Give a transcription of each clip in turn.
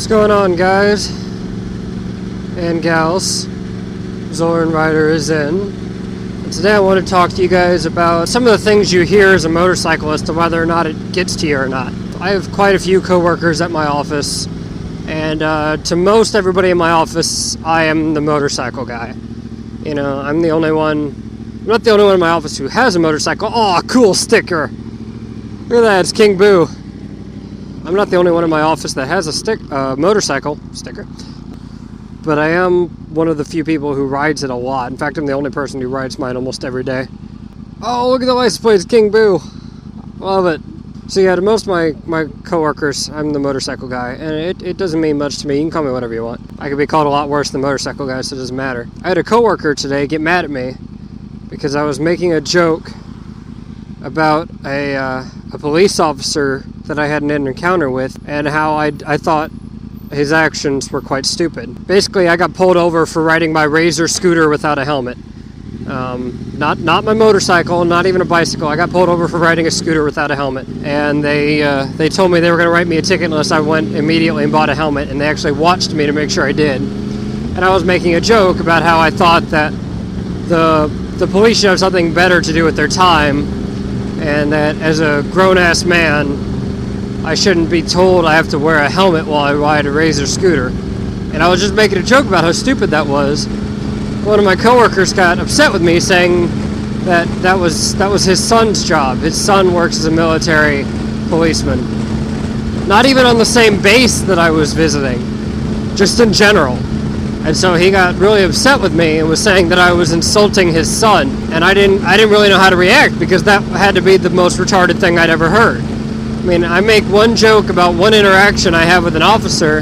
What's going on, guys and gals? Zoran Rider is in. And today I want to talk to you guys about some of the things you hear as a motorcyclist and whether or not it gets to you or not. I have quite a few coworkers at my office, and to most everybody in my office, I am the motorcycle guy. You know, I'm not the only one in my office who has a motorcycle. Oh, cool sticker! Look at that, it's King Boo. I'm not the only one in my office that has a motorcycle sticker, but I am one of the few people who rides it a lot. In fact, I'm the only person who rides mine almost every day. Oh, look at the license plate, it's King Boo. Love it. So yeah, to most of my coworkers, I'm the motorcycle guy, and it doesn't mean much to me. You can call me whatever you want. I could be called a lot worse than motorcycle guy, so it doesn't matter. I had a coworker today get mad at me because I was making a joke about a police officer that I had an encounter with, and how I thought his actions were quite stupid. Basically, I got pulled over for riding my Razor scooter without a helmet. Not my motorcycle, not even a bicycle. I got pulled over for riding a scooter without a helmet, and they told me they were going to write me a ticket unless I went immediately and bought a helmet, and they actually watched me to make sure I did. And I was making a joke about how I thought that the police should have something better to do with their time, and that as a grown-ass man, I shouldn't be told I have to wear a helmet while I ride a Razor scooter. And I was just making a joke about how stupid that was. One of my coworkers got upset with me, saying that was his son's job. His son works as a military policeman. Not even on the same base that I was visiting, just in general. And so he got really upset with me and was saying that I was insulting his son. And I didn't really know how to react, because that had to be the most retarded thing I'd ever heard. I mean, I make one joke about one interaction I have with an officer,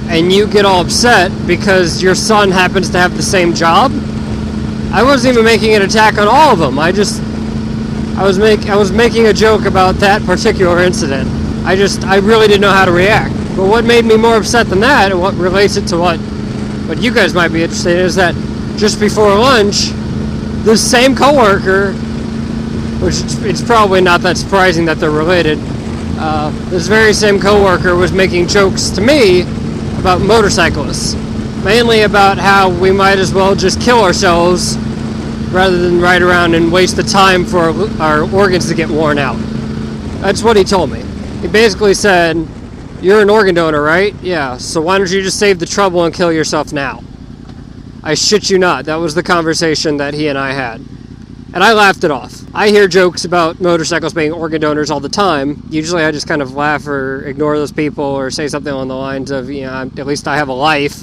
and you get all upset because your son happens to have the same job? I wasn't even making an attack on all of them. I was making a joke about that particular incident. I really didn't know how to react. But what made me more upset than that, and what relates it to what you guys might be interested in, is that just before lunch, this same coworker, which it's probably not that surprising that they're related, this very same coworker was making jokes to me about motorcyclists, mainly about how we might as well just kill ourselves rather than ride around and waste the time for our organs to get worn out. That's what he told me. He basically said, "You're an organ donor, right? Yeah, so why don't you just save the trouble and kill yourself now?" I shit you not, that was the conversation that he and I had. And I laughed it off. I hear jokes about motorcycles being organ donors all the time. Usually I just kind of laugh or ignore those people, or say something along the lines of, you know, at least I have a life.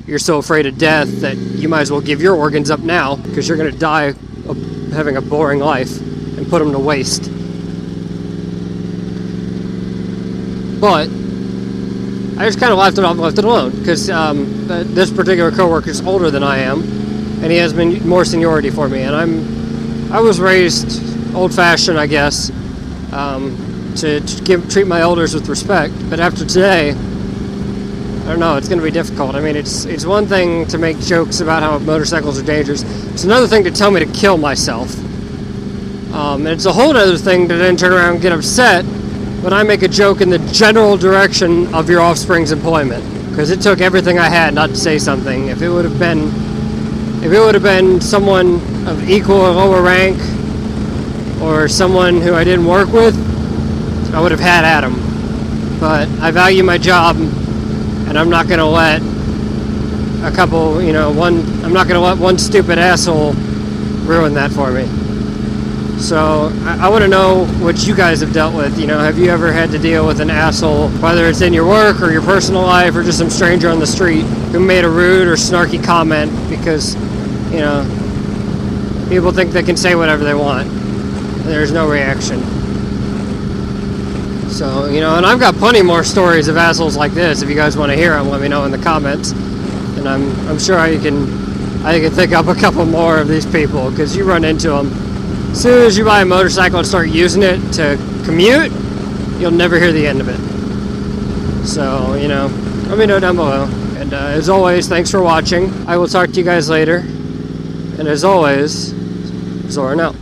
You're so afraid of death that you might as well give your organs up now, because you're going to die having a boring life, and put them to waste. But I just kind of laughed it off and left it alone, because this particular coworker is older than I am, and he has been more seniority for me, and I was raised old-fashioned, I guess, to treat my elders with respect. But after today, I don't know, it's going to be difficult. I mean, it's one thing to make jokes about how motorcycles are dangerous. It's another thing to tell me to kill myself. And it's a whole other thing to then turn around and get upset when I make a joke in the general direction of your offspring's employment. Because it took everything I had not to say something. If it would have been someone of equal or lower rank, or someone who I didn't work with, I would have had at him. But I value my job, and I'm not going to let I'm not going to let one stupid asshole ruin that for me. So I want to know what you guys have dealt with. You know, have you ever had to deal with an asshole, whether it's in your work or your personal life, or just some stranger on the street who made a rude or snarky comment because, you know, people think they can say whatever they want. There's no reaction. So, you know, and I've got plenty more stories of assholes like this. If you guys want to hear them, let me know in the comments. And I'm sure I can think up a couple more of these people, because you run into them. As soon as you buy a motorcycle and start using it to commute, you'll never hear the end of it. So, you know, let me know down below. And as always, thanks for watching. I will talk to you guys later. And as always, Zoran out.